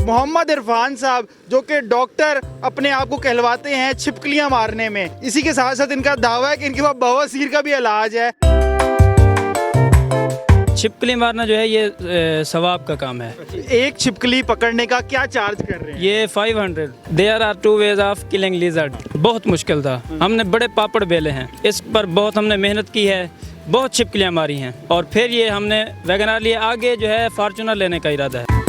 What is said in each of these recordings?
मोहम्मद इरफान साहब जो कि डॉक्टर अपने आप को कहलवाते हैं छिपकलियां मारने में। इसी के साथ साथ इनका दावा है कि इनके पास बवासीर का भी इलाज है। छिपकली मारना जो है ये सवाब का काम है। एक छिपकली पकड़ने का क्या चार्ज कर रहे हैं? ये 500। There are 2 ways of killing lizard. बहुत मुश्किल था, हमने बड़े पापड़ बेले हैं, इस पर बहुत हमने मेहनत की है, बहुत छिपकलियां मारी हैं और फिर ये हमने वैगनार लिए। आगे जो है फॉर्चूनर लेने का इरादा है।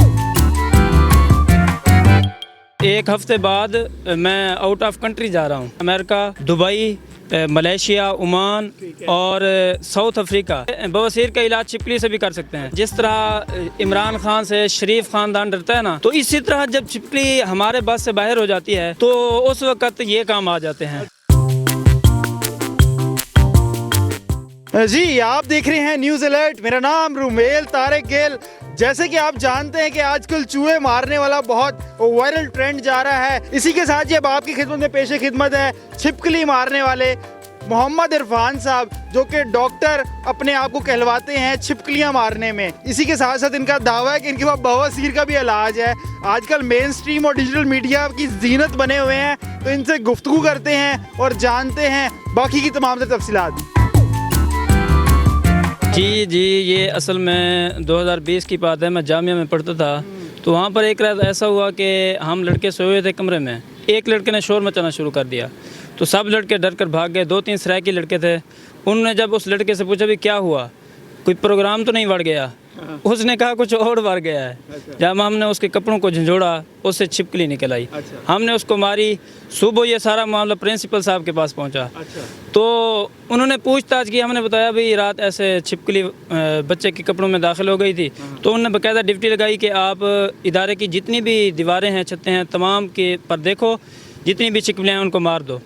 एक हफ्ते बाद मैं आउट ऑफ कंट्री जा रहा हूँ, अमेरिका, दुबई, मलेशिया, ओमान और साउथ अफ्रीका। बवासीर का इलाज छिपकली से भी कर सकते हैं। जिस तरह इमरान खान से शरीफ खानदान डरता है ना, तो इसी तरह जब छिपकली हमारे बस से बाहर हो जाती है तो उस वक्त ये काम आ जाते हैं। जी, आप देख रहे हैं न्यूज़ अलर्ट। मेरा नाम रुमेल तारिक गिल। जैसे कि आप जानते हैं कि आजकल चूहे मारने वाला बहुत वायरल ट्रेंड जा रहा है। इसी के साथ जब आपकी खिदमत में पेशे खिदमत है छिपकली मारने वाले मोहम्मद इरफान साहब जो कि डॉक्टर अपने आप को कहलवाते हैं छिपकलियां मारने में। इसी के साथ साथ इनका दावा है कि इनके पास बवासीर का भी इलाज है। आजकल मेन स्ट्रीम और डिजिटल मीडिया की जीनत बने हुए हैं, तो इनसे गुफ्तगू करते हैं और जानते हैं बाकी की तमाम तफसीलात। जी, ये असल में 2020 की बात है। मैं जामिया में पढ़ता था, तो वहाँ पर एक रात ऐसा हुआ कि हम लड़के सोए हुए थे कमरे में। एक लड़के ने शोर मचाना शुरू कर दिया, तो सब लड़के डर कर भाग गए। 2-3 सराइकी लड़के थे। उन्होंने जब उस लड़के से पूछा भी क्या हुआ, कोई प्रोग्राम तो नहीं बढ़ गया? उसने कहा कुछ और बढ़ गया है। जब हमने उसके कपड़ों को झंझोड़ा, उससे छिपकली निकल आई। हमने उसको मारी। सुबह ये सारा मामला प्रिंसिपल साहब के पास पहुंचा। तो उन्होंने पूछताछ की। हमने बताया भाई रात ऐसे छिपकली बच्चे के कपड़ों में दाखिल हो गई थी। तो उन्होंने बाकायदा ड्यूटी लगाई कि आप इदारे की जितनी भी दीवारें हैं, छतें हैं, तमाम के पर देखो, जितनी भी छिपकलियाँ हैं उनको मार दो।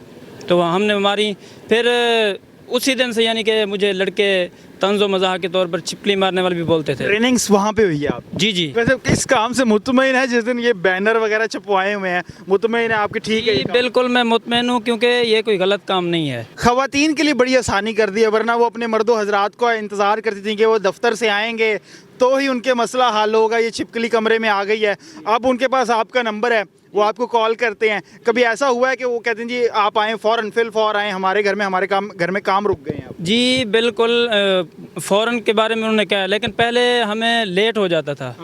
तो हमने मारी। फिर उसी दिन से यानी कि मुझे लड़के तंज़ो मज़ाक के तौर पर छिपकली मारने वाले भी बोलते थे। ट्रेनिंग्स वहाँ पे हुई है आप? जी। वैसे किस काम से मुतमईन है जिस दिन ये बैनर वगैरह छपवाए हुए हैं? मुतमईन है आपकी? ठीक है, बिल्कुल मैं मुतमईन हूँ, क्योंकि ये कोई गलत काम नहीं है। ख़वातीन के लिए बड़ी आसानी कर दी है, वरना वो अपने मर्दो हजरात को इंतज़ार करती थी कि वो दफ्तर से आएंगे तो ही उनके मसला हल होगा। ये छिपकली कमरे में आ गई है, अब उनके पास आपका नंबर है, वो आपको कॉल करते हैं। कभी ऐसा हुआ है कि वो कहते हैं जी आप आएँ, फ़ौरन फिल फौर आएँ हमारे घर में, हमारे घर में काम रुक गए हैं? जी बिल्कुल, फ़ौरन के बारे में उन्होंने कहा, लेकिन पहले हमें लेट हो जाता था।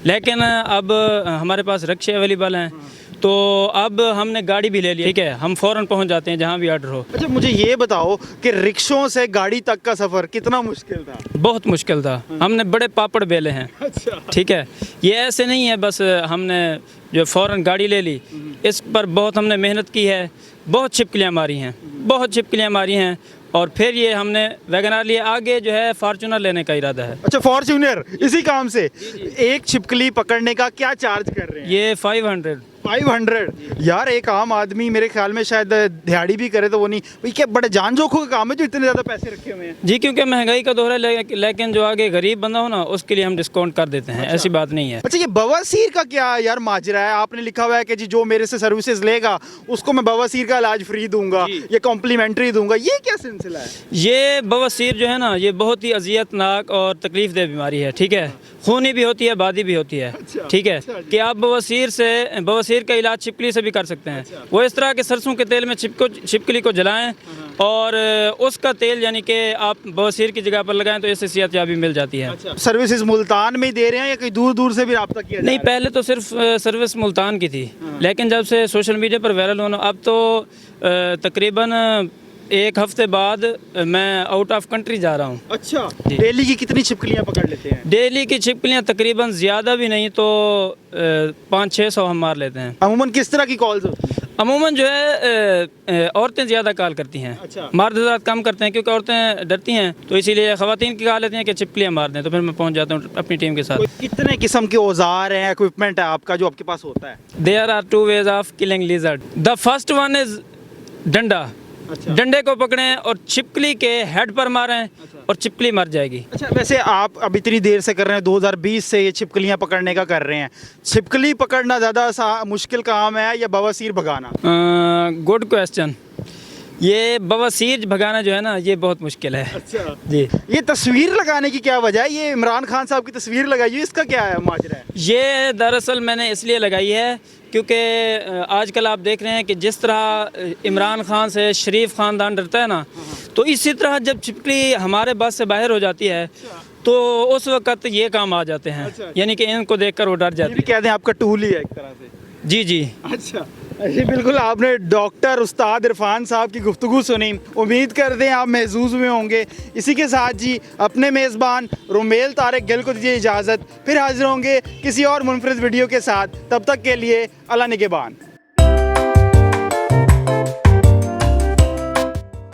लेकिन अब हमारे पास रिक्शे अवेलेबल हैं, तो अब हमने गाड़ी भी ले ली। ठीक है, हम फ़ौरन पहुंच जाते हैं जहां भी ऑर्डर हो। अच्छा, मुझे ये बताओ कि रिक्शों से गाड़ी तक का सफ़र कितना मुश्किल था? बहुत मुश्किल था। हमने बड़े पापड़ बेले हैं। अच्छा। ठीक है, ये ऐसे नहीं है बस हमने जो फ़ौरन गाड़ी ले ली। इस पर बहुत हमने मेहनत की है, बहुत छिपकलियाँ मारी हैं, बहुत छिपकलियाँ मारी हैं और फिर ये हमने वैगनार लिए। आगे जो है फॉर्चूनर लेने का इरादा है। अच्छा, फॉर्चूनर। इसी काम से एक छिपकली पकड़ने का क्या चार्ज कर रहे हैं? ये 500। यार, एक आम आदमी मेरे ख्याल में शायद दिहाड़ी भी करे तो वो नहीं भाई, क्या बड़े जान जोखों का काम है जो इतने ज़्यादा पैसे रखे हुए हैं? जी, क्योंकि महंगाई का दौर है, लेकिन जो आगे गरीब बंदा हो ना उसके लिए हम डिस्काउंट कर देते हैं। ऐसी बात नहीं है। अच्छा, ये बवासीर का क्या यार माजरा है? आपने लिखा हुआ है कि जी जो मेरे से सर्विसेज लेगा उसको मैं बवासीर का इलाज फ्री दूंगा, ये कॉम्प्लीमेंट्री दूंगा। ये क्या सिलसिला है? ये बवासीर जो है ना, ये बहुत ही अजियतनाक और तकलीफ दह बीमारी है। ठीक है, खूनी भी होती है, बादी भी होती है। ठीक है, कि आप बवासीर का इलाज छिपकली से भी कर सकते हैं। वो इस तरह के सरसों के तेल में छिपकली को जलाएं और उसका तेल यानी कि आप बवासीर की जगह पर लगाएं तो इससे सेहतयाबी मिल जाती है। सर्विसेज मुल्तान में दे रहे हैं या कहीं दूर दूर से भी रब्ता किया? नहीं, पहले तो सिर्फ सर्विस मुल्तान की थी, लेकिन जब से सोशल मीडिया पर वायरल होना, अब तो तकरीबन एक हफ्ते बाद मैं आउट ऑफ कंट्री जा रहा हूँ। अच्छा, डेली की कितनी छिपकलियाँ पकड़ लेते हैं? डेली की छिपकलियाँ तकरीबन ज़्यादा भी नहीं तो 500-600 हम मार लेते हैं। अमूमन किस तरह की कॉल्स होती हैं? अमूमन जो है औरतें ज़्यादा कॉल करती हैं। अच्छा। मर्द हज़रात कम करते हैं, क्योंकि औरतें डरती हैं, तो इसीलिए ख़वातीन की कॉल लेती हैं कि छिपकलियाँ मार दें, तो फिर मैं पहुँच जाता हूँ अपनी टीम के साथ। कितने किस्म के औजार हैं, इक्विपमेंट है आपका जो आपके पास होता है? There are 2 ways of killing lizard. The first one is डंडा। अच्छा। डंडे को पकड़ें और छिपकली के हेड पर मारें। अच्छा। और छिपकली मर जाएगी। अच्छा, वैसे आप अब इतनी देर से कर रहे हैं, 2020 से ये छिपकलियां पकड़ने का कर रहे हैं, छिपकली पकड़ना ज़्यादा मुश्किल काम है या बवासीर भगाना? Good question. ये बवासीर भगाना जो है ना, ये बहुत मुश्किल है। अच्छा जी, ये तस्वीर लगाने की क्या वजह है? ये इमरान खान साहब की तस्वीर लगाई है, इसका क्या है माजरा है? ये दरअसल मैंने इसलिए लगाई है क्योंकि आजकल आप देख रहे हैं कि जिस तरह इमरान खान से शरीफ ख़ानदान डरता है ना, तो इसी तरह जब छिपकली हमारे बस से बाहर हो जाती है तो उस वक्त ये काम आ जाते हैं। अच्छा। यानी कि इनको देखकर वो डर ये जाती भी है। कहते हैं आपका टूल ही है एक तरह से। जी जी। अच्छा जी, बिल्कुल आपने डॉक्टर उस्ताद इरफान साहब की गुफ्तगू सुनी। उम्मीद करते हैं आप महजूज हुए होंगे। इसी के साथ जी अपने मेज़बान रुमेल तारिक गिल को दीजिए इजाज़त। फिर हाजिर होंगे किसी और मुनफरिद वीडियो के साथ। तब तक के लिए अल्लाह निगहबान।